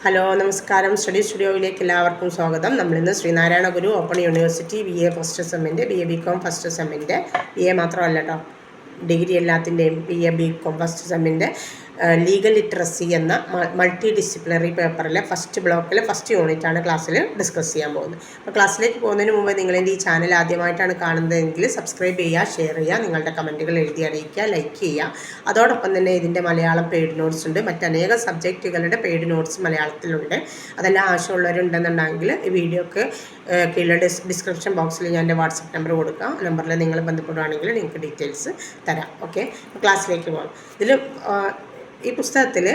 Hello നമസ്കാരം. Study സ്റ്റുഡിയോയിലേക്ക് എല്ലാവർക്കും സ്വാഗതം. നമ്മളിന്ന് Sreenarayana Guru open university BA first സെമ്മിൻ്റെ BA BCom ഫസ്റ്റ് സെമ്മിൻ്റെ BA മാത്രമല്ല കേട്ടോ, ഡിഗ്രി എല്ലാത്തിൻ്റെയും BA BCom ഫസ്റ്റ് സെമ്മിൻ്റെ ലീഗൽ ലിറ്ററസി എന്ന മൾട്ടി ഡിസിപ്ലിനറി പേപ്പറിലെ ഫസ്റ്റ് ബ്ലോക്കിലെ ഫസ്റ്റ് യൂണിറ്റാണ് ക്ലാസ്സിൽ ഡിസ്കസ് ചെയ്യാൻ പോകുന്നത്. അപ്പോൾ ക്ലാസ്സിലേക്ക് പോകുന്നതിന് മുമ്പ് നിങ്ങളെൻ്റെ ഈ ചാനൽ ആദ്യമായിട്ടാണ് കാണുന്നതെങ്കിൽ സബ്സ്ക്രൈബ് ചെയ്യുക, ഷെയർ ചെയ്യുക, നിങ്ങളുടെ കമൻറ്റുകൾ എഴുതി അറിയിക്കുക, ലൈക്ക് ചെയ്യുക. അതോടൊപ്പം തന്നെ ഇതിൻ്റെ മലയാളം പെയ്ഡ് നോട്ട്സ് ഉണ്ട്, മറ്റനേകം സബ്ജക്റ്റുകളുടെ പെയ്ഡ് നോട്ട്സ് മലയാളത്തിലുണ്ട്. അതെല്ലാം ആവശ്യമുള്ളവരുണ്ടെന്നുണ്ടെങ്കിൽ ഈ വീഡിയോക്ക് കീഴിലെ ഡിസ്ക്രിപ്ഷൻ ബോക്സിൽ ഞാൻ എൻ്റെ വാട്സപ്പ് നമ്പർ കൊടുക്കാം. നമ്പറിൽ നിങ്ങൾ ബന്ധപ്പെടുകയാണെങ്കിൽ നിങ്ങൾക്ക് ഡീറ്റെയിൽസ് തരാം. ഓക്കെ, ക്ലാസ്സിലേക്ക് പോകാം. ഇതിൽ ഈ പുസ്തകത്തിൽ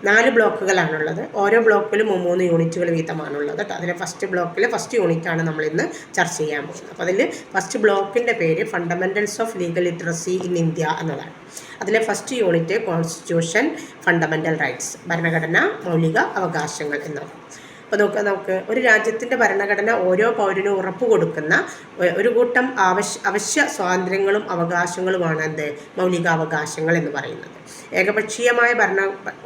4 ബ്ലോക്കുകളാണുള്ളത്. ഓരോ ബ്ലോക്കിലും 3 യൂണിറ്റുകൾ വീതമാണുള്ളത് കേട്ടോ. അതിലെ ഫസ്റ്റ് ബ്ലോക്കിലെ ഫസ്റ്റ് യൂണിറ്റാണ് നമ്മളിന്ന് ചർച്ച ചെയ്യാൻ പോകുന്നത്. അപ്പോൾ അതിൽ ഫസ്റ്റ് ബ്ലോക്കിൻ്റെ പേര് fundamentals of legal literacy in India എന്നതാണ്. അതിലെ first unit constitution, fundamental rights, ഭരണഘടന, മൗലിക അവകാശങ്ങൾ എന്നാണ്. അപ്പോൾ നമുക്ക് ഒരു രാജ്യത്തിൻ്റെ ഭരണഘടന ഓരോ പൗരനും ഉറപ്പ് കൊടുക്കുന്ന ഒരു കൂട്ടം അവശ്യ സ്വാതന്ത്ര്യങ്ങളും അവകാശങ്ങളുമാണ് മൗലികാവകാശങ്ങൾ എന്ന് പറയുന്നത്. ഏകപക്ഷീയമായ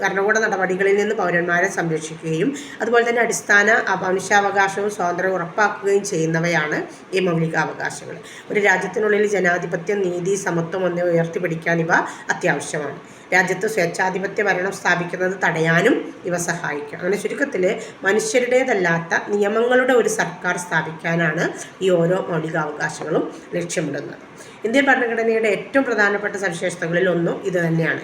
ഭരണകൂട നടപടികളിൽ നിന്ന് പൗരന്മാരെ സംരക്ഷിക്കുകയും അതുപോലെ തന്നെ അടിസ്ഥാന മനുഷ്യാവകാശവും സ്വാതന്ത്ര്യവും ഉറപ്പാക്കുകയും ചെയ്യുന്നവയാണ് ഈ മൗലികാവകാശങ്ങൾ. ഒരു രാജ്യത്തിനുള്ളിൽ ജനാധിപത്യം, നീതി, സമത്വം എന്നിവ ഉയർത്തിപ്പിടിക്കാൻ ഇവ അത്യാവശ്യമാണ്. രാജ്യത്ത് സ്വേച്ഛാധിപത്യ ഭരണം സ്ഥാപിക്കുന്നത് തടയാനും ഇവ സഹായിക്കും. അങ്ങനെ ചുരുക്കത്തിൽ മനുഷ്യരുടേതല്ലാത്ത നിയമങ്ങളുടെ ഒരു സർക്കാർ സ്ഥാപിക്കാനാണ് ഈ ഓരോ മൗലികാവകാശങ്ങളും ലക്ഷ്യമിടുന്നത്. ഇന്ത്യൻ ഭരണഘടനയുടെ ഏറ്റവും പ്രധാനപ്പെട്ട സവിശേഷതകളിൽ ഒന്നും ഇത് തന്നെയാണ്.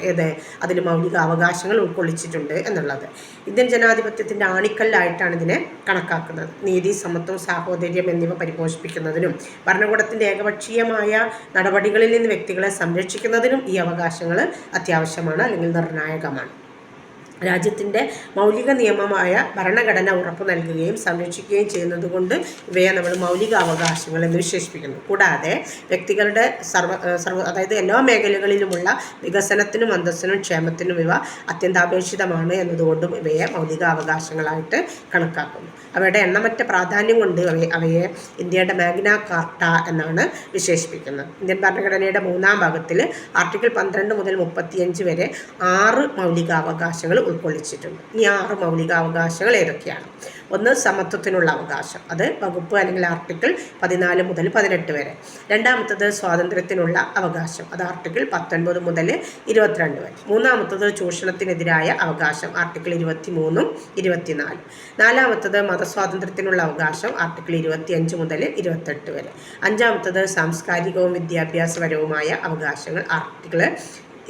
അതിൽ മൗലിക അവകാശങ്ങൾ ഉൾക്കൊള്ളിച്ചിട്ടുണ്ട് എന്നുള്ളത്. ഇന്ത്യൻ ജനാധിപത്യത്തിൻ്റെ ആണിക്കല്ലായിട്ടാണ് ഇതിനെ കണക്കാക്കുന്നത്. നീതി, സമത്വം, സാഹോദര്യം എന്നിവ പരിപോഷിപ്പിക്കുന്നതിനും ഭരണകൂടത്തിൻ്റെ ഏകപക്ഷീയമായ നടപടികളിൽ നിന്ന് വ്യക്തികളെ സംരക്ഷിക്കുന്നതിനും ഈ അവകാശങ്ങൾ അത്യാവശ്യമാണ്, അല്ലെങ്കിൽ നിർണായകമാണ്. രാജ്യത്തിൻ്റെ മൗലിക നിയമമായ ഭരണഘടന ഉറപ്പു നൽകുകയും സംരക്ഷിക്കുകയും ചെയ്യുന്നത് കൊണ്ട് ഇവയെ നമ്മൾ മൗലിക അവകാശങ്ങൾ എന്ന് വിശേഷിപ്പിക്കുന്നു. കൂടാതെ വ്യക്തികളുടെ അതായത് എല്ലാ മേഖലകളിലുമുള്ള വികസനത്തിനും അന്തസ്സിനും ക്ഷേമത്തിനും ഇവ അത്യന്താപേക്ഷിതമാണ് എന്നതുകൊണ്ടും ഇവയെ മൗലിക അവകാശങ്ങളായിട്ട് കണക്കാക്കുന്നു. അവയുടെ എണ്ണമറ്റ പ്രാധാന്യം കൊണ്ട് അവയെ ഇന്ത്യയുടെ മാഗ്ന കാർട്ട എന്നാണ് വിശേഷിപ്പിക്കുന്നത്. ഇന്ത്യൻ ഭരണഘടനയുടെ 3-ാം ഭാഗത്തിൽ ആർട്ടിക്കിൾ 12 മുതൽ 35 വരെ 6 മൗലികാവകാശങ്ങൾ ഉൾക്കൊള്ളിച്ചിട്ടുണ്ട്. ഈ 6 മൗലികാവകാശങ്ങൾ ഏതൊക്കെയാണ്? ഒന്ന്, സമത്വത്തിനുള്ള അവകാശം. അത് വകുപ്പ് അല്ലെങ്കിൽ ആർട്ടിക്കിൾ 14 മുതൽ 18 വരെ. രണ്ടാമത്തത് സ്വാതന്ത്ര്യത്തിനുള്ള അവകാശം. അത് ആർട്ടിക്കിൾ 19 മുതൽ 22 വരെ. മൂന്നാമത്തത് ചൂഷണത്തിനെതിരായ അവകാശം, ആർട്ടിക്കിൾ 23 24. നാലാമത്തത് മതസ്വാതന്ത്ര്യത്തിനുള്ള അവകാശം, ആർട്ടിക്കിൾ 25 മുതൽ 28 വരെ. അഞ്ചാമത്തത് സാംസ്കാരികവും വിദ്യാഭ്യാസപരവുമായ അവകാശങ്ങൾ, ആർട്ടിക്കിൾ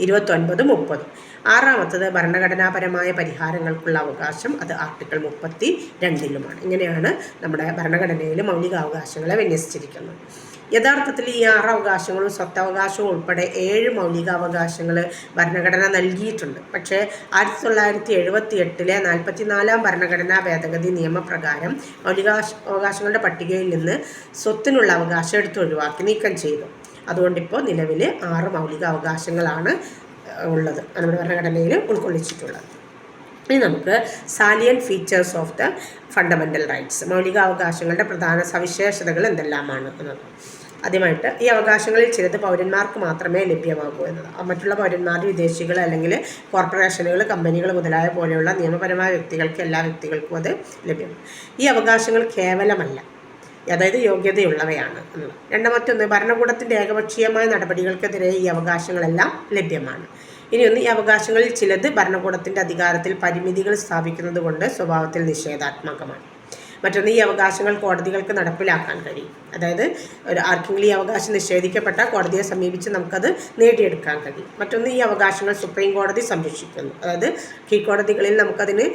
29 30. ആറാമത്തത് ഭരണഘടനാപരമായ പരിഹാരങ്ങൾക്കുള്ള അവകാശം, അത് ആർട്ടിക്കിൾ 32-ലുമാണ്. ഇങ്ങനെയാണ് നമ്മുടെ ഭരണഘടനയിൽ മൗലികാവകാശങ്ങളെ വിന്യസിച്ചിരിക്കുന്നത്. യഥാർത്ഥത്തിൽ ഈ 6 അവകാശങ്ങളും സ്വത്തവകാശവും ഉൾപ്പെടെ 7 മൗലികാവകാശങ്ങൾ ഭരണഘടന നൽകിയിട്ടുണ്ട്. പക്ഷേ 1978-ലെ 44-ാം ഭരണഘടനാ ഭേദഗതി നിയമപ്രകാരം മൗലികാവകാശങ്ങളുടെ പട്ടികയിൽ നിന്ന് സ്വത്തിനുള്ള അവകാശം ഒഴിവാക്കി നീക്കം ചെയ്തു. അതുകൊണ്ടിപ്പോൾ നിലവിൽ 6 മൗലികാവകാശങ്ങളാണ് ഉള്ളത്, നമ്മുടെ ഭരണഘടനയിൽ ഉൾക്കൊള്ളിച്ചിട്ടുള്ളത്. ഇനി നമുക്ക് salient features of the fundamental rights, മൗലികാവകാശങ്ങളുടെ പ്രധാന സവിശേഷതകൾ എന്തെല്ലാമാണ് എന്നത്. ആദ്യമായിട്ട്, ഈ അവകാശങ്ങളിൽ ചിലത് പൗരന്മാർക്ക് മാത്രമേ ലഭ്യമാകൂ എന്നത്. മറ്റുള്ള പൗരന്മാർ, വിദേശികൾ അല്ലെങ്കിൽ കോർപ്പറേഷനുകൾ, കമ്പനികൾ മുതലായ പോലെയുള്ള നിയമപരമായ വ്യക്തികൾക്ക്, എല്ലാ വ്യക്തികൾക്കും അത് ലഭ്യമാണ്. ഈ അവകാശങ്ങൾ കേവലമല്ല, അതായത് യോഗ്യതയുള്ളവയാണ് എന്നുള്ളത്. രണ്ടാമത്തൊന്ന്, ഭരണകൂടത്തിൻ്റെ ഏകപക്ഷീയമായ നടപടികൾക്കെതിരെ ഈ അവകാശങ്ങളെല്ലാം ലഭ്യമാണ്. ഇനിയൊന്ന്, ഈ അവകാശങ്ങളിൽ ചിലത് ഭരണകൂടത്തിൻ്റെ അധികാരത്തിൽ പരിമിതികൾ സ്ഥാപിക്കുന്നത് കൊണ്ട് സ്വഭാവത്തിൽ നിഷേധാത്മകമാണ്. മറ്റൊന്ന്, ഈ അവകാശങ്ങൾ കോടതികൾക്ക് നടപ്പിലാക്കാൻ കഴിയും. അതായത് ആർക്കെങ്കിലും ഈ അവകാശം നിഷേധിക്കപ്പെട്ടാൽ കോടതിയെ സമീപിച്ച് നമുക്കത് നേടിയെടുക്കാൻ കഴിയും. മറ്റൊന്ന്, ഈ അവകാശങ്ങൾ സുപ്രീം കോടതി സംരക്ഷിക്കുന്നു. അതായത് കീഴ്ക്കോടതികളിൽ നമുക്കതിന്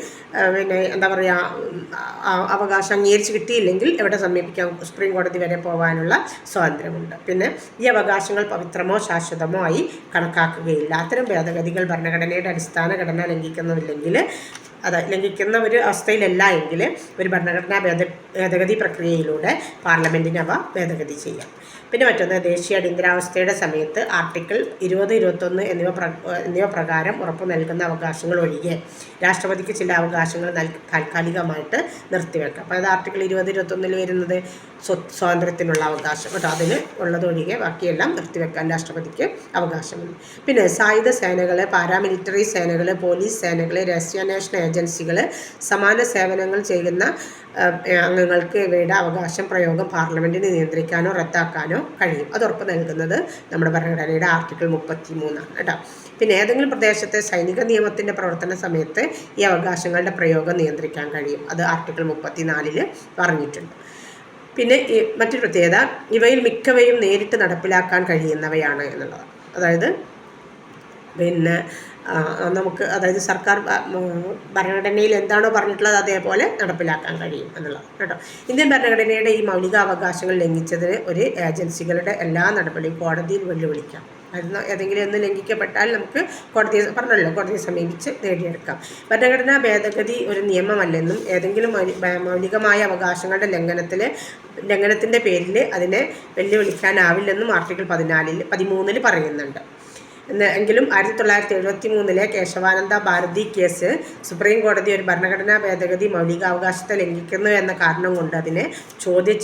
അവകാശം അംഗീകരിച്ച് കിട്ടിയില്ലെങ്കിൽ എവിടെ സമീപിക്കാം? സുപ്രീം കോടതി വരെ പോകാനുള്ള സ്വാതന്ത്ര്യമുണ്ട്. പിന്നെ ഈ അവകാശങ്ങൾ പവിത്രമോ ശാശ്വതമോ ആയി കണക്കാക്കുകയില്ല. അത്തരം ഭേദഗതികൾ ഭരണഘടനയുടെ അടിസ്ഥാന ഘടന ലംഘിക്കുന്ന ഒരു അവസ്ഥയിലല്ല എങ്കിൽ ഒരു ഭരണഘടനാ ഭേദഗതി പ്രക്രിയയിലൂടെ പാർലമെൻറ്റിന് അവ ഭേദഗതി ചെയ്യാം. പിന്നെ മറ്റൊന്ന്, ദേശീയ അടിയന്തരാവസ്ഥയുടെ സമയത്ത് ആർട്ടിക്കിൾ 20, 21 എന്നിവ പ്രകാരം ഉറപ്പു നൽകുന്ന അവകാശങ്ങൾ ഒഴികെ രാഷ്ട്രപതിക്ക് ചില അവകാശങ്ങൾ താൽക്കാലികമായിട്ട് നിർത്തിവെക്കാം. അപ്പോൾ അത് ആർട്ടിക്കിൾ 20, 21 വരുന്നത് സ്വാതന്ത്ര്യത്തിനുള്ള അവകാശം കേട്ടോ. അതിൽ ഉള്ളതൊഴികെ ബാക്കിയെല്ലാം നിർത്തിവെക്കാൻ രാഷ്ട്രപതിക്ക് അവകാശമുണ്ട്. പിന്നെ സായുധ സേനകൾ, പാരാമിലിറ്ററി സേനകൾ, പോലീസ് സേനകൾ, രഹസ്യാന്വേഷണ ഏജൻസികൾ, സമാന സേവനങ്ങൾ ചെയ്യുന്ന അംഗങ്ങൾക്ക് ഇവയുടെ അവകാശം പ്രയോഗം പാർലമെൻറ്റിന് നിയന്ത്രിക്കാനോ റദ്ദാക്കാനോ കഴിയും. അത് ഉറപ്പ് നൽകുന്നത് നമ്മുടെ ഭരണഘടനയുടെ ആർട്ടിക്കിൾ 33 കേട്ടോ. പിന്നെ ഏതെങ്കിലും പ്രദേശത്തെ സൈനിക നിയമത്തിൻ്റെ പ്രവർത്തന സമയത്ത് ഈ അവകാശങ്ങളുടെ പ്രയോഗം നിയന്ത്രിക്കാൻ കഴിയും. അത് ആർട്ടിക്കിൾ 34 പറഞ്ഞിട്ടുണ്ട്. പിന്നെ മറ്റൊരു പ്രത്യേകത, ഇവയിൽ മിക്കവയും നേരിട്ട് നടപ്പിലാക്കാൻ കഴിയുന്നവയാണ് എന്നുള്ളതാണ്. അതായത് പിന്നെ നമുക്ക് സർക്കാർ ഭരണഘടനയിൽ എന്താണോ പറഞ്ഞിട്ടുള്ളത് അതേപോലെ നടപ്പിലാക്കാൻ കഴിയും എന്നുള്ളത് കേട്ടോ. ഇന്ത്യൻ ഭരണഘടനയുടെ ഈ മൗലിക അവകാശങ്ങൾ ലംഘിച്ചതിന് ഒരു ഏജൻസികളുടെ എല്ലാ നടപടിയും കോടതിയിൽ വെല്ലുവിളിക്കാം. അതിന് ഏതെങ്കിലും ഒന്ന് ലംഘിക്കപ്പെട്ടാൽ നമുക്ക് കോടതിയെ സമീപിച്ച് നേടിയെടുക്കാം. ഭരണഘടനാ ഭേദഗതി ഒരു നിയമമല്ലെന്നും ഏതെങ്കിലും മൗലികമായ അവകാശങ്ങളുടെ ലംഘനത്തിൻ്റെ പേരിൽ അതിനെ വെല്ലുവിളിക്കാനാവില്ലെന്നും ആർട്ടിക്കിൾ 13 പറയുന്നുണ്ട്. എങ്കിലും 1973 കേശവാനന്ദ ഭാരതി കേസ് സുപ്രീം കോടതി ഒരു ഭരണഘടനാ ഭേദഗതി മൗലികാവകാശത്തെ ലംഘിക്കുന്നു എന്ന കാരണം കൊണ്ട് അതിനെ ചോദ്യം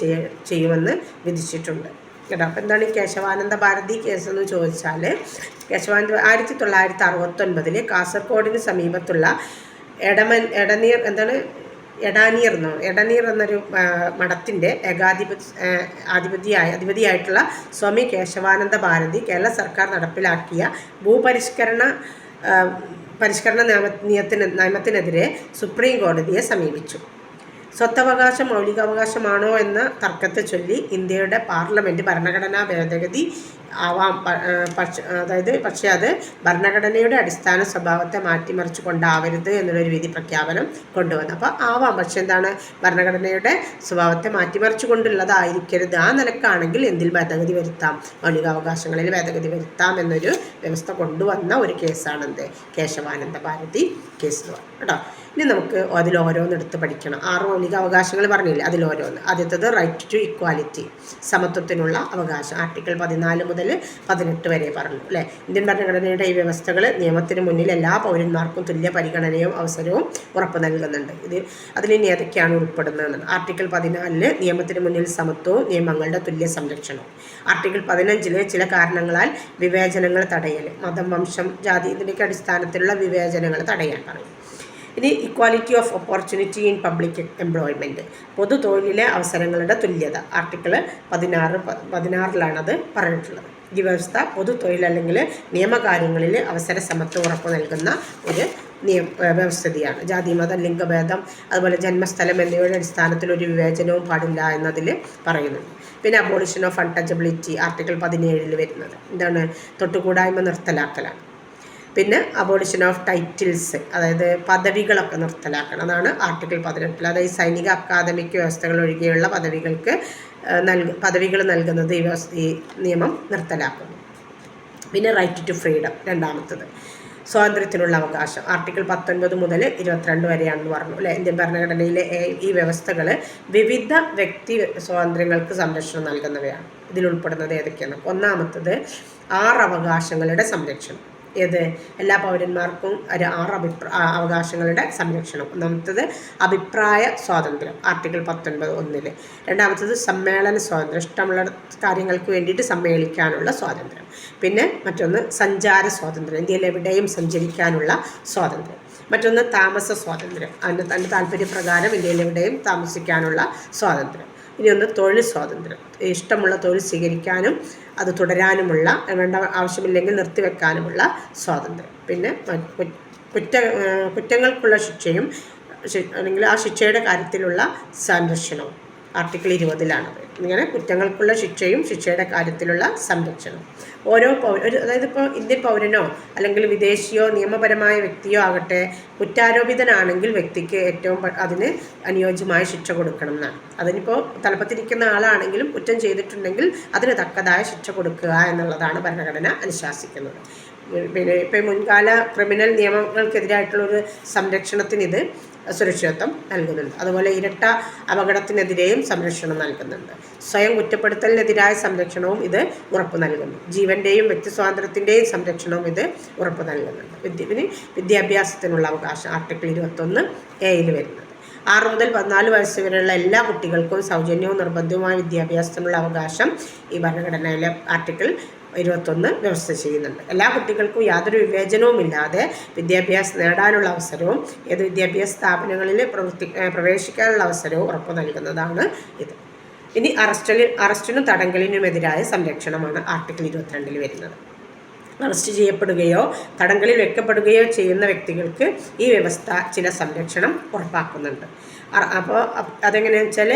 ചെയ്യുമെന്ന് വിധിച്ചിട്ടുണ്ട് കേട്ടോ. അപ്പോൾ എന്താണ് ഈ കേശവാനന്ദ ഭാരതി കേസ് എന്ന് ചോദിച്ചാൽ, 1969 കാസർഗോഡിന് സമീപത്തുള്ള എടാനീർ എന്നൊരു മഠത്തിൻ്റെ അധിപതിയായിട്ടുള്ള സ്വാമി കേശവാനന്ദ ഭാരതി കേരള സർക്കാർ നടപ്പിലാക്കിയ പരിഷ്കരണ നിയമത്തിനെതിരെ സുപ്രീം കോടതിയെ സമീപിച്ചു. സ്വത്തവകാശം മൗലികാവകാശമാണോ എന്ന തർക്കത്തെ ചൊല്ലി ഇന്ത്യയുടെ പാർലമെൻറ്റ് ഭരണഘടനാ ഭേദഗതി പക്ഷേ അത് ഭരണഘടനയുടെ അടിസ്ഥാന സ്വഭാവത്തെ മാറ്റിമറിച്ചു കൊണ്ടാവരുത് എന്നുള്ളൊരു വിധി പ്രഖ്യാപനം കൊണ്ടുവന്നു. അപ്പോൾ പക്ഷേ എന്താണ്, ഭരണഘടനയുടെ സ്വഭാവത്തെ മാറ്റിമറിച്ചു കൊണ്ടുള്ളതായിരിക്കരുത്. ആ നിലക്കാണെങ്കിൽ എന്തിൽ ഭേദഗതി വരുത്താം, മൗലികാവകാശങ്ങളിൽ ഭേദഗതി വരുത്താം എന്നൊരു വ്യവസ്ഥ കൊണ്ടുവന്ന ഒരു കേസാണ് കേശവാനന്ദ ഭാരതി കേസ് കേട്ടോ. ഇനി നമുക്ക് അതിലോരോന്നെടുത്ത് പഠിക്കണം. 6 മൗലികാവകാശങ്ങൾ പറഞ്ഞില്ലേ, അതിലോരോന്ന്. ആദ്യത്തേത് റൈറ്റ് ടു ഇക്വാലിറ്റി, സമത്വത്തിനുള്ള അവകാശം, ആർട്ടിക്കിൾ 14 മുതൽ 18 വരെ പറഞ്ഞു അല്ലേ. ഇന്ത്യൻ ഭരണഘടനയുടെ ഈ വ്യവസ്ഥകൾ നിയമത്തിന് മുന്നിൽ എല്ലാ പൗരന്മാർക്കും തുല്യ പരിഗണനയും അവസരവും ഉറപ്പു നൽകുന്നുണ്ട്. അതിലിനി ഏതൊക്കെയാണ് ഉൾപ്പെടുന്നത്? ആർട്ടിക്കിൾ 14 നിയമത്തിന് മുന്നിൽ സമത്വവും നിയമങ്ങളുടെ തുല്യ സംരക്ഷണവും. ആർട്ടിക്കിൾ 15 ചില കാരണങ്ങളാൽ വിവേചനങ്ങൾ തടയൽ, മതം, വംശം, ജാതി ഇതിൻ്റെയൊക്കെ അടിസ്ഥാനത്തിലുള്ള വിവേചനങ്ങൾ തടയാൻ പറയും. ഇനി equality of opportunity in public employment, പൊതു തൊഴിലിലെ അവസരങ്ങളുടെ തുല്യത, ആർട്ടിക്കിൾ 16 അത് പറഞ്ഞിട്ടുള്ളത്. ഈ വ്യവസ്ഥ പൊതു തൊഴിൽ അല്ലെങ്കിൽ നിയമകാര്യങ്ങളിൽ അവസര സമത്വം ഉറപ്പു നൽകുന്ന ഒരു വ്യവസ്ഥിതിയാണ്. ജാതി, മതം, ലിംഗഭേദം, അതുപോലെ ജന്മസ്ഥലം എന്നിവയുടെ അടിസ്ഥാനത്തിൽ ഒരു വിവേചനവും പാടില്ല എന്നതിൽ പറയുന്നുണ്ട്. പിന്നെ അബോളിഷൻ ഓഫ് അൺടച്ചബിലിറ്റി, ആർട്ടിക്കിൾ 17 വരുന്നത് എന്താണ്, തൊട്ടുകൂടായ്മ നിർത്തലാക്കലാണ്. പിന്നെ അബോളിഷൻ ഓഫ് ടൈറ്റിൽസ്, അതായത് പദവികളൊക്കെ നിർത്തലാക്കണം, അതാണ് ആർട്ടിക്കിൾ 18. അതായത് സൈനിക അക്കാദമിക് വ്യവസ്ഥകൾ ഒഴികെയുള്ള പദവികൾ നൽകുന്നത് ഈ നിയമം നിർത്തലാക്കുന്നു. പിന്നെ റൈറ്റ് ടു ഫ്രീഡം, രണ്ടാമത്തത് സ്വാതന്ത്ര്യത്തിനുള്ള അവകാശം, ആർട്ടിക്കിൾ 19 മുതൽ 22 വരെയാണെന്ന് പറഞ്ഞു അല്ലേ. ഇന്ത്യൻ ഭരണഘടനയിലെ ഈ വ്യവസ്ഥകൾ വിവിധ വ്യക്തി സ്വാതന്ത്ര്യങ്ങൾക്ക് സംരക്ഷണം നൽകുന്നവയാണ്. ഇതിൽ ഉൾപ്പെടുന്നത് ഏതൊക്കെയാണ്? ഒന്നാമത്തത് 6 അവകാശങ്ങളുടെ സംരക്ഷണം. എല്ലാ പൗരന്മാർക്കും ഒരു 6 അവകാശങ്ങളുടെ സംരക്ഷണം. ഒന്നാമത്തത് അഭിപ്രായ സ്വാതന്ത്ര്യം, ആർട്ടിക്കിൾ 19(1). രണ്ടാമത്തത് സമ്മേളന സ്വാതന്ത്ര്യം, ഇഷ്ടമുള്ള കാര്യങ്ങൾക്ക് വേണ്ടിയിട്ട് സമ്മേളിക്കാനുള്ള സ്വാതന്ത്ര്യം. പിന്നെ മറ്റൊന്ന് സഞ്ചാര സ്വാതന്ത്ര്യം, ഇന്ത്യയിൽ എവിടെയും സഞ്ചരിക്കാനുള്ള സ്വാതന്ത്ര്യം. മറ്റൊന്ന് താമസ സ്വാതന്ത്ര്യം, തൻ്റെ താല്പര്യപ്രകാരം ഇന്ത്യയിൽ എവിടെയും താമസിക്കാനുള്ള സ്വാതന്ത്ര്യം. ഇനി ഒന്ന് തൊഴിൽ സ്വാതന്ത്ര്യം, ഇഷ്ടമുള്ള തൊഴിൽ സ്വീകരിക്കാനും അത് തുടരാനുമുള്ള, വേണ്ട ആവശ്യമില്ലെങ്കിൽ നിർത്തിവെക്കാനുമുള്ള സ്വാതന്ത്ര്യം. പിന്നെ കുറ്റങ്ങൾക്കുള്ള ശിക്ഷയും അല്ലെങ്കിൽ ആ ശിക്ഷയുടെ കാര്യത്തിലുള്ള സംരക്ഷണവും ആർട്ടിക്കിൾ 20 ഇങ്ങനെ കുറ്റങ്ങൾക്കുള്ള ശിക്ഷയും ശിക്ഷയുടെ കാര്യത്തിലുള്ള സംരക്ഷണം. അതായത് ഇപ്പോൾ ഇന്ത്യൻ പൗരനോ അല്ലെങ്കിൽ വിദേശിയോ നിയമപരമായ വ്യക്തിയോ ആകട്ടെ, കുറ്റാരോപിതനാണെങ്കിൽ വ്യക്തിക്ക് ഏറ്റവും അതിന് അനുയോജ്യമായ ശിക്ഷ കൊടുക്കണം എന്നാണ്. അതിനിപ്പോൾ തലപ്പത്തിരിക്കുന്ന ആളാണെങ്കിലും കുറ്റം ചെയ്തിട്ടുണ്ടെങ്കിൽ അതിന് തക്കതായ ശിക്ഷ കൊടുക്കുക എന്നുള്ളതാണ് ഭരണഘടന അനുശാസിക്കുന്നത്. പിന്നെ ഇപ്പോൾ മുൻകാല ക്രിമിനൽ നിയമങ്ങൾക്കെതിരായിട്ടുള്ളൊരു സംരക്ഷണത്തിന് ഇത് സുരക്ഷിതത്വം നൽകുന്നുണ്ട്. അതുപോലെ ഇരട്ട അപകടത്തിനെതിരെയും സംരക്ഷണം നൽകുന്നുണ്ട്. സ്വയം കുറ്റപ്പെടുത്തലിനെതിരായ സംരക്ഷണവും ഇത് ഉറപ്പു നൽകുന്നു. ജീവൻ്റെയും വ്യക്തി സ്വാതന്ത്ര്യത്തിൻ്റെയും സംരക്ഷണവും ഇത് ഉറപ്പു നൽകുന്നുണ്ട്. വിദ്യാഭ്യാസത്തിനുള്ള അവകാശം ആർട്ടിക്കിൾ 21A വരുന്നത്. 6 മുതൽ 14 വയസ്സ് വരെയുള്ള എല്ലാ കുട്ടികൾക്കും സൗജന്യവും നിർബന്ധവുമായ വിദ്യാഭ്യാസത്തിനുള്ള അവകാശം ഈ ഭരണഘടനയിലെ ആർട്ടിക്കിൾ 21 വ്യവസ്ഥ ചെയ്യുന്നുണ്ട്. എല്ലാ കുട്ടികൾക്കും യാതൊരു വിവേചനവുമില്ലാതെ വിദ്യാഭ്യാസം നേടാനുള്ള അവസരവും ഏത് വിദ്യാഭ്യാസ സ്ഥാപനങ്ങളിൽ പ്രവേശിക്കാനുള്ള അവസരവും ഉറപ്പു നൽകുന്നതാണ് ഇത്. ഇനി അറസ്റ്റിനും തടങ്കലിനുമെതിരായ സംരക്ഷണമാണ് ആർട്ടിക്കിൾ 22 വരുന്നത്. അറസ്റ്റ് ചെയ്യപ്പെടുകയോ തടങ്കലിൽ വെക്കപ്പെടുകയോ ചെയ്യുന്ന വ്യക്തികൾക്ക് ഈ വ്യവസ്ഥ ചില സംരക്ഷണം ഉറപ്പാക്കുന്നുണ്ട്. അപ്പോൾ അതെങ്ങനെയാണെന്ന് വെച്ചാൽ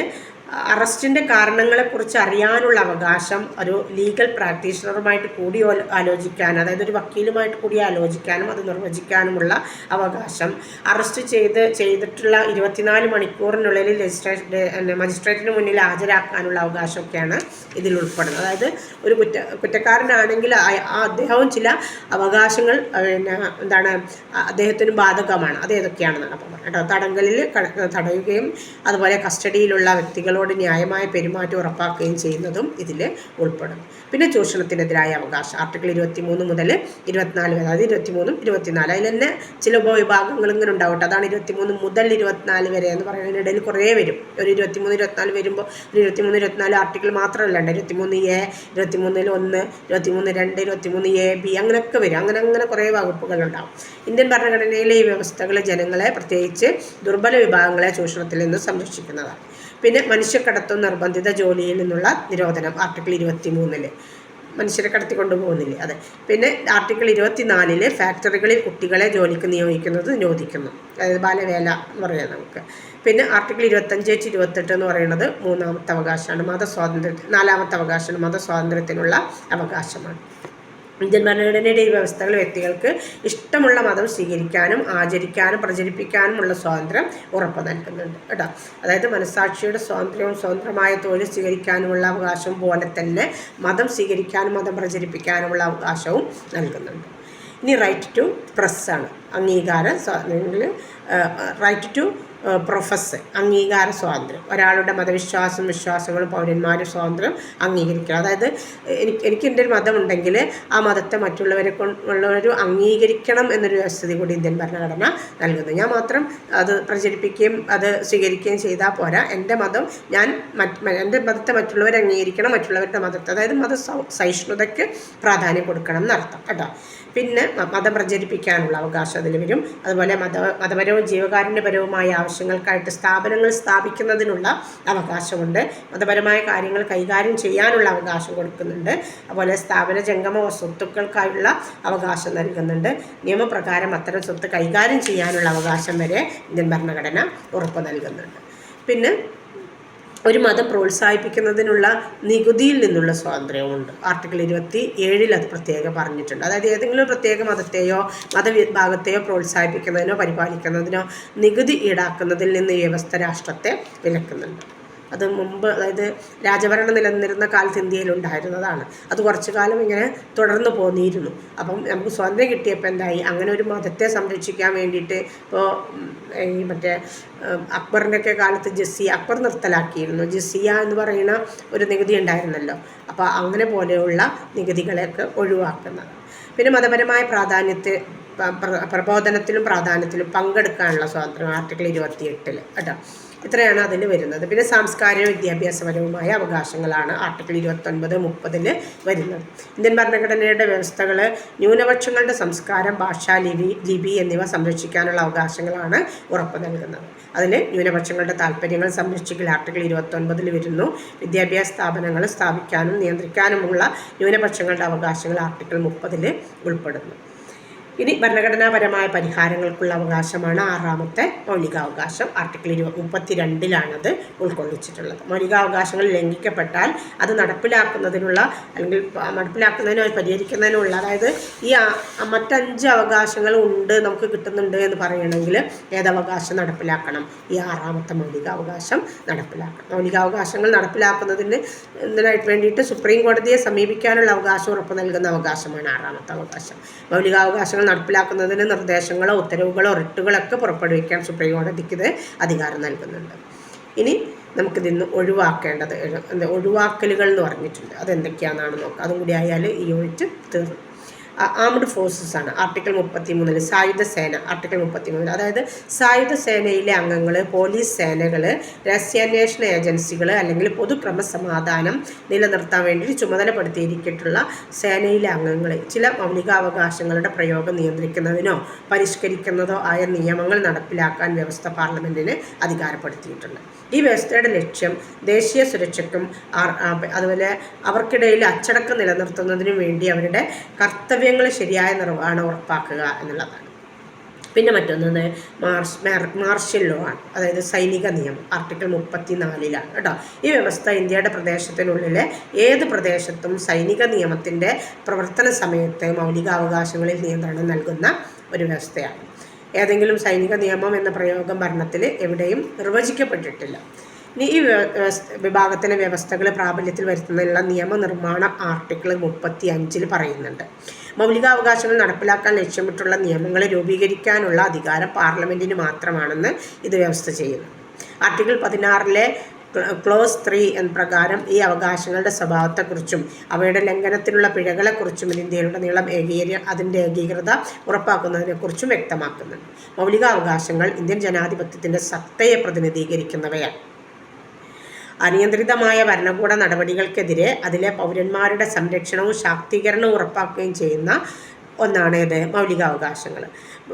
അറസ്റ്റിൻ്റെ കാരണങ്ങളെക്കുറിച്ച് അറിയാനുള്ള അവകാശം ഒരു ലീഗൽ പ്രാക്ടീഷണറുമായിട്ട് കൂടി ആലോചിക്കാൻ, അതായത് ഒരു വക്കീലുമായിട്ട് കൂടി ആലോചിക്കാനും അത് നിർവചിക്കാനുമുള്ള അവകാശം, അറസ്റ്റ് ചെയ്തിട്ടുള്ള 24 മണിക്കൂറിനുള്ളിൽ മജിസ്ട്രേറ്റിന് മുന്നിൽ ഹാജരാക്കാനുള്ള അവകാശമൊക്കെയാണ് ഇതിൽ ഉൾപ്പെടുന്നത്. അതായത് ഒരു കുറ്റക്കാരനാണെങ്കിൽ അദ്ദേഹവും ചില അവകാശങ്ങൾ അദ്ദേഹത്തിന് ബാധകമാണ്. അത് ഏതൊക്കെയാണെന്നാണ് അപ്പോൾ കേട്ടോ. തടങ്കലിൽ തടയുകയും അതുപോലെ കസ്റ്റഡിയിലുള്ള വ്യക്തികളോട് ന്യായമായ പെരുമാറ്റം ഉറപ്പാക്കുകയും ചെയ്യുന്നതും ഇതിൽ ഉൾപ്പെടും. പിന്നെ ചൂഷണത്തിനെതിരായ അവകാശം ആർട്ടിക്കിൾ 23 മുതൽ 24 വരെ, അതായത് 23ഉം 24 അതിൽ തന്നെ ചില ഉപവിഭാഗങ്ങൾ ഇങ്ങനെ ഉണ്ടാവട്ടെ. അതാണ് 23 മുതൽ 24 വരെ എന്ന് പറയുന്നതിനിടയിൽ കുറേ വരും. ഒരു 23, 24 വരുമ്പോൾ ഒരു 23, 24 ആർട്ടിക്കിൾ മാത്രമല്ല ഉണ്ട്. 23A, 23(1), 23(2), 23AB അങ്ങനെയൊക്കെ വരും. അങ്ങനെ കുറേ വകുപ്പുകളുണ്ടാവും. ഇന്ത്യൻ ഭരണഘടനയിലെ ഈ വ്യവസ്ഥകൾ ജനങ്ങളെ, പ്രത്യേകിച്ച് ദുർബല വിഭാഗങ്ങളെ ചൂഷണത്തിൽ നിന്ന് സംരക്ഷിക്കുന്നതാണ്. പിന്നെ മനുഷ്യക്കടത്തും നിർബന്ധിത ജോലിയിൽ നിന്നുള്ള നിരോധനം ആർട്ടിക്കിൾ 23 മനുഷ്യരെ കടത്തിക്കൊണ്ടു പോകുന്നില്ലേ, അതെ. പിന്നെ ആർട്ടിക്കിൾ 24 ഫാക്ടറികളിൽ കുട്ടികളെ ജോലിക്ക് നിയോഗിക്കുന്നത് നിരോധിക്കുന്നു, അതായത് ബാലവേല എന്ന് പറയാം നമുക്ക്. പിന്നെ ആർട്ടിക്കിൾ 25-28 എന്ന് പറയുന്നത് 3ാമത്തെ അവകാശമാണ്, നാലാമത്തെ അവകാശമാണ്, മതസ്വാതന്ത്ര്യത്തിനുള്ള അവകാശമാണ്. ഇന്ത്യൻ ഭരണഘടനയുടെ ഈ വ്യവസ്ഥകൾ വ്യക്തികൾക്ക് ഇഷ്ടമുള്ള മതം സ്വീകരിക്കാനും ആചരിക്കാനും പ്രചരിപ്പിക്കാനുമുള്ള സ്വാതന്ത്ര്യം ഉറപ്പു നൽകുന്നുണ്ട് കേട്ടോ. അതായത് മനസ്സാക്ഷിയുടെ സ്വാതന്ത്ര്യവും സ്വതന്ത്രമായ തൊഴിൽ സ്വീകരിക്കാനുമുള്ള അവകാശവും പോലെ തന്നെ മതം സ്വീകരിക്കാനും മതം പ്രചരിപ്പിക്കാനുമുള്ള അവകാശവും നൽകുന്നുണ്ട്. ഇനി റൈറ്റ് ടു പ്രസ്സാണ് അംഗീകാര സ്വാതന്ത്ര്യം. റൈറ്റ് ടു പ്രൊഫസ് അംഗീകാര സ്വാതന്ത്ര്യം. ഒരാളുടെ വിശ്വാസങ്ങളും പൗരന്മാരുടെ സ്വാതന്ത്ര്യം അംഗീകരിക്കണം. അതായത് എനിക്ക് എൻ്റെ ഒരു മതമുണ്ടെങ്കിൽ ആ മതത്തെ മറ്റുള്ളവരും അംഗീകരിക്കണം എന്നൊരു വ്യവസ്ഥ കൂടി ഇന്ത്യൻ ഭരണഘടന നൽകുന്നു. ഞാൻ മാത്രം അത് പ്രചരിപ്പിക്കുകയും അത് സ്വീകരിക്കുകയും ചെയ്താൽ പോരാ. എൻ്റെ മതത്തെ മറ്റുള്ളവർ അംഗീകരിക്കണം, മറ്റുള്ളവരുടെ മതത്തെ, അതായത് സഹിഷ്ണുതയ്ക്ക് പ്രാധാന്യം കൊടുക്കണം എന്നർത്ഥം കേട്ടോ. പിന്നെ മതം പ്രചരിപ്പിക്കാനുള്ള അവകാശം അതിൽ വരും. അതുപോലെ മതപരവും ജീവകാരുണ്യപരവുമായ ആവശ്യങ്ങൾക്കായിട്ട് സ്ഥാപനങ്ങൾ സ്ഥാപിക്കുന്നതിനുള്ള അവകാശമുണ്ട്. മതപരമായ കാര്യങ്ങൾ കൈകാര്യം ചെയ്യാനുള്ള അവകാശം കൊടുക്കുന്നുണ്ട്. അതുപോലെ സ്ഥാപന ജംഗമ സ്വത്തുക്കൾക്കായുള്ള അവകാശം നൽകുന്നുണ്ട്. നിയമപ്രകാരം അത്തരം സ്വത്ത് കൈകാര്യം ചെയ്യാനുള്ള അവകാശം വരെ ഇന്ത്യൻ ഭരണഘടന ഉറപ്പ് നൽകുന്നുണ്ട്. പിന്നെ ഒരു മതം പ്രോത്സാഹിപ്പിക്കുന്നതിനുള്ള നികുതിയിൽ നിന്നുള്ള സ്വാതന്ത്ര്യവുമുണ്ട്. ആർട്ടിക്കിൾ 27 അത് പ്രത്യേകം പറഞ്ഞിട്ടുണ്ട്. അതായത് ഏതെങ്കിലും പ്രത്യേക മതത്തെയോ മതവിഭാഗത്തെയോ പ്രോത്സാഹിപ്പിക്കുന്നതിനോ പരിപാലിക്കുന്നതിനോ നികുതി ഈടാക്കുന്നതിൽ നിന്ന് ഈ വ്യവസ്ഥ രാഷ്ട്രത്തെ വിലക്കുന്നുണ്ട്. അത് മുമ്പ്, അതായത് രാജഭരണം നിലനിന്നിരുന്ന കാലത്ത് ഇന്ത്യയിലുണ്ടായിരുന്നതാണ്. അത് കുറച്ചു കാലം ഇങ്ങനെ തുടർന്ന് പോന്നിരുന്നു. അപ്പം നമുക്ക് സ്വാതന്ത്ര്യം കിട്ടിയപ്പോൾ എന്തായി, അങ്ങനെ ഒരു മതത്തെ സംരക്ഷിക്കാൻ വേണ്ടിയിട്ട് ഇപ്പോൾ ഈ അക്ബറിൻ്റെയൊക്കെ കാലത്ത് അക്ബർ നിർത്തലാക്കിയിരുന്നു. ജിസിയ എന്ന് പറയുന്ന ഒരു നികുതി ഉണ്ടായിരുന്നല്ലോ. അപ്പോൾ അങ്ങനെ പോലെയുള്ള നികുതികളെയൊക്കെ ഒഴിവാക്കുന്നത്. പിന്നെ മതപരമായ പ്രബോധനത്തിലും പ്രാധാന്യത്തിലും പങ്കെടുക്കാനുള്ള സ്വാതന്ത്ര്യം ആർട്ടിക്കിൾ 28 കേട്ടോ. ഇത്രയാണ് അതിൽ വരുന്നത്. പിന്നെ സാംസ്കാരിക വിദ്യാഭ്യാസപരവുമായ അവകാശങ്ങളാണ് ആർട്ടിക്കിൾ 29-30 വരുന്നത്. ഇന്ത്യൻ ഭരണഘടനയുടെ വ്യവസ്ഥകൾ ന്യൂനപക്ഷങ്ങളുടെ സംസ്കാരം, ഭാഷ, ലിപി എന്നിവ സംരക്ഷിക്കാനുള്ള അവകാശങ്ങളാണ് ഉറപ്പ് നൽകുന്നത്. അതിൽ ന്യൂനപക്ഷങ്ങളുടെ താല്പര്യങ്ങൾ സംരക്ഷിക്കൽ ആർട്ടിക്കിൾ 29 വരുന്നു. വിദ്യാഭ്യാസ സ്ഥാപനങ്ങൾ സ്ഥാപിക്കാനും നിയന്ത്രിക്കാനുമുള്ള ന്യൂനപക്ഷങ്ങളുടെ അവകാശങ്ങൾ ആർട്ടിക്കിൾ 30 ഉൾപ്പെടുന്നു. ഇനി ഭരണഘടനാപരമായ പരിഹാരങ്ങൾക്കുള്ള അവകാശമാണ് 6ാമത്തെ മൗലികാവകാശം. ആർട്ടിക്കിൾ 32 ഉൾക്കൊള്ളിച്ചിട്ടുള്ളത്. മൗലികാവകാശങ്ങൾ ലംഘിക്കപ്പെട്ടാൽ അത് നടപ്പിലാക്കുന്നതിനോ പരിഹരിക്കുന്നതിനുള്ള, അതായത് ഈ മറ്റ് 5 അവകാശങ്ങൾ ഉണ്ട് നമുക്ക് കിട്ടുന്നുണ്ട് എന്ന് പറയണമെങ്കിൽ ഏതവകാശം നടപ്പിലാക്കണം? ഈ 6ാമത്തെ മൗലികാവകാശം നടപ്പിലാക്കണം. മൗലികാവകാശങ്ങൾ നടപ്പിലാക്കുന്നതിനായിട്ട് വേണ്ടിയിട്ട് സുപ്രീം കോടതിയെ സമീപിക്കാനുള്ള അവകാശം ഉറപ്പ് നൽകുന്ന അവകാശമാണ് 6ാമത്തെ അവകാശം. മൗലികാവകാശങ്ങൾ നടപ്പിലാക്കുന്നതിന് നിർദ്ദേശങ്ങളോ ഉത്തരവുകളോ റിട്ടുകളൊക്കെ പുറപ്പെടുവിക്കാൻ സുപ്രീം കോടതിക്ക് ഇത് അധികാരം നൽകുന്നുണ്ട്. ഇനി നമുക്കിതിന്ന് ഒഴിവാക്കേണ്ടത് ഒഴിവാക്കലുകൾ എന്ന് പറഞ്ഞിട്ടുണ്ട്, അതെന്തൊക്കെയാണെന്നാണ് നോക്കുക. അതും കൂടി ആയാൽ ഈ യൂണിറ്റ് തീർന്നു. ആംഡ് ഫോഴ്സസ് ആണ് ആർട്ടിക്കിൾ 33. സായുധ സേന ആർട്ടിക്കിൾ 33, അതായത് സായുധ സേനയിലെ അംഗങ്ങൾ, പോലീസ് സേനകൾ, രഹസ്യാന്വേഷണ ഏജൻസികൾ അല്ലെങ്കിൽ പൊതുക്രമസമാധാനം നിലനിർത്താൻ വേണ്ടി ചുമതലപ്പെടുത്തിയിരിക്കിട്ടുള്ള സേനയിലെ അംഗങ്ങൾ ചില മൗലികാവകാശങ്ങളുടെ പ്രയോഗം നിയന്ത്രിക്കുന്നതിനോ പരിഷ്കരിക്കുന്നതോ ആയ നിയമങ്ങൾ നടപ്പിലാക്കാൻ വ്യവസ്ഥ പാർലമെൻറ്റിന് അധികാരപ്പെടുത്തിയിട്ടുണ്ട്. ഈ വ്യവസ്ഥയുടെ ലക്ഷ്യം ദേശീയ സുരക്ഷയ്ക്കും അതുപോലെ അവർക്കിടയിൽ അച്ചടക്കം നിലനിർത്തുന്നതിനും വേണ്ടി അവരുടെ കർത്തവ്യങ്ങൾ ശരിയായ നിർവഹണം ഉറപ്പാക്കുക എന്നുള്ളതാണ്. പിന്നെ മറ്റൊന്ന് മാർഷ്യൽ ലോ ആണ്, അതായത് സൈനിക നിയമം ആർട്ടിക്കിൾ 34 കേട്ടോ. ഈ വ്യവസ്ഥ ഇന്ത്യയുടെ പ്രദേശത്തിനുള്ളിലെ ഏത് പ്രദേശത്തും സൈനിക നിയമത്തിൻ്റെ പ്രവർത്തന സമയത്ത് മൗലികാവകാശങ്ങളിൽ നിയന്ത്രണം നൽകുന്ന ഒരു വ്യവസ്ഥയാണ്. ഏതെങ്കിലും സൈനിക നിയമം എന്ന പ്രയോഗം ഭരണത്തിൽ എവിടെയും നിർവചിക്കപ്പെട്ടിട്ടില്ല. ഇനി ഈ വിഭാഗത്തിലെ വ്യവസ്ഥകൾ പ്രാബല്യത്തിൽ വരുത്തുന്നതിനുള്ള നിയമനിർമ്മാണം ആർട്ടിക്കിൾ 35 പറയുന്നുണ്ട്. മൗലികാവകാശങ്ങൾ നടപ്പിലാക്കാൻ ലക്ഷ്യമിട്ടുള്ള നിയമങ്ങൾ രൂപീകരിക്കാനുള്ള അധികാരം പാർലമെൻറ്റിന് മാത്രമാണെന്ന് ഇത് വ്യവസ്ഥ ചെയ്യുന്നു. ആർട്ടിക്കിൾ 16 ക്ലോസ് 3 എന്ന പ്രകാരം ഈ അവകാശങ്ങളുടെ സ്വഭാവത്തെക്കുറിച്ചും അവയുടെ ലംഘനത്തിനുള്ള പിഴകളെക്കുറിച്ചും ഇന്ത്യയിലുടനീളം അതിൻ്റെ ഏകീകൃത ഉറപ്പാക്കുന്നതിനെക്കുറിച്ചും വ്യക്തമാക്കുന്നുണ്ട്. മൗലികാവകാശങ്ങൾ ഇന്ത്യൻ ജനാധിപത്യത്തിൻ്റെ സത്തയെ പ്രതിനിധീകരിക്കുന്നവയാണ്. അനിയന്ത്രിതമായ ഭരണകൂട നടപടികൾക്കെതിരെ അതിലെ പൗരന്മാരുടെ സംരക്ഷണവും ശാക്തീകരണവും ഉറപ്പാക്കുകയും ചെയ്യുന്ന ഒന്നാണ് ഇത് മൗലികാവകാശങ്ങൾ.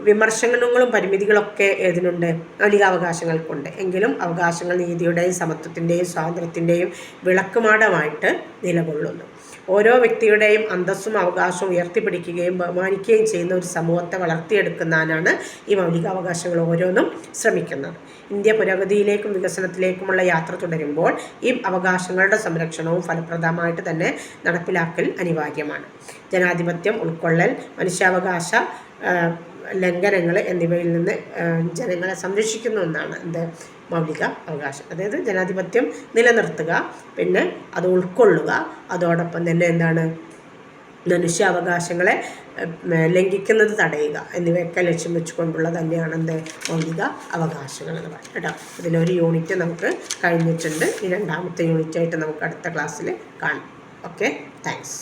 വിമർശനങ്ങളും പരിമിതികളൊക്കെ ഏതിനുണ്ട്? മൗലികാവകാശങ്ങൾക്കുണ്ട്. എങ്കിലും അവകാശങ്ങൾ നീതിയുടെയും സമത്വത്തിൻ്റെയും സ്വാതന്ത്ര്യത്തിൻ്റെയും വിളക്കുമാടമായിട്ട് നിലകൊള്ളുന്നു. ഓരോ വ്യക്തിയുടെയും അന്തസ്സും അവകാശവും ഉയർത്തിപ്പിടിക്കുകയും ബഹുമാനിക്കുകയും ചെയ്യുന്ന ഒരു സമൂഹത്തെ വളർത്തിയെടുക്കുന്നതിനാണ് ഈ മൗലികാവകാശങ്ങൾ ഓരോന്നും ശ്രമിക്കുന്നത്. ഇന്ത്യ പുരോഗതിയിലേക്കും വികസനത്തിലേക്കുമുള്ള യാത്ര തുടരുമ്പോൾ ഈ അവകാശങ്ങളുടെ സംരക്ഷണവും ഫലപ്രദമായിട്ട് തന്നെ നടപ്പിലാക്കൽ അനിവാര്യമാണ്. ജനാധിപത്യം ഉൾക്കൊള്ളൽ, മനുഷ്യാവകാശ ലംഘനങ്ങൾ എന്നിവയിൽ നിന്ന് ജനങ്ങളെ സംരക്ഷിക്കുന്ന ഒന്നാണ് മൗലിക അവകാശം. അതായത് ജനാധിപത്യം നിലനിർത്തുക, പിന്നെ അത് ഉൾക്കൊള്ളുക, അതോടൊപ്പം തന്നെ മനുഷ്യാവകാശങ്ങളെ ലംഘിക്കുന്നത് തടയുക എന്നിവയൊക്കെ ലക്ഷ്യം വെച്ചുകൊണ്ടുള്ള തന്നെയാണ് മൗലിക അവകാശങ്ങൾ എന്ന് പറയുന്നത് കേട്ടോ. ഇതിലൊരു യൂണിറ്റ് നമുക്ക് കഴിഞ്ഞിട്ടുണ്ട്. ഈ രണ്ടാമത്തെ യൂണിറ്റായിട്ട് നമുക്ക് അടുത്ത ക്ലാസ്സിൽ കാണാം. Okay, thanks.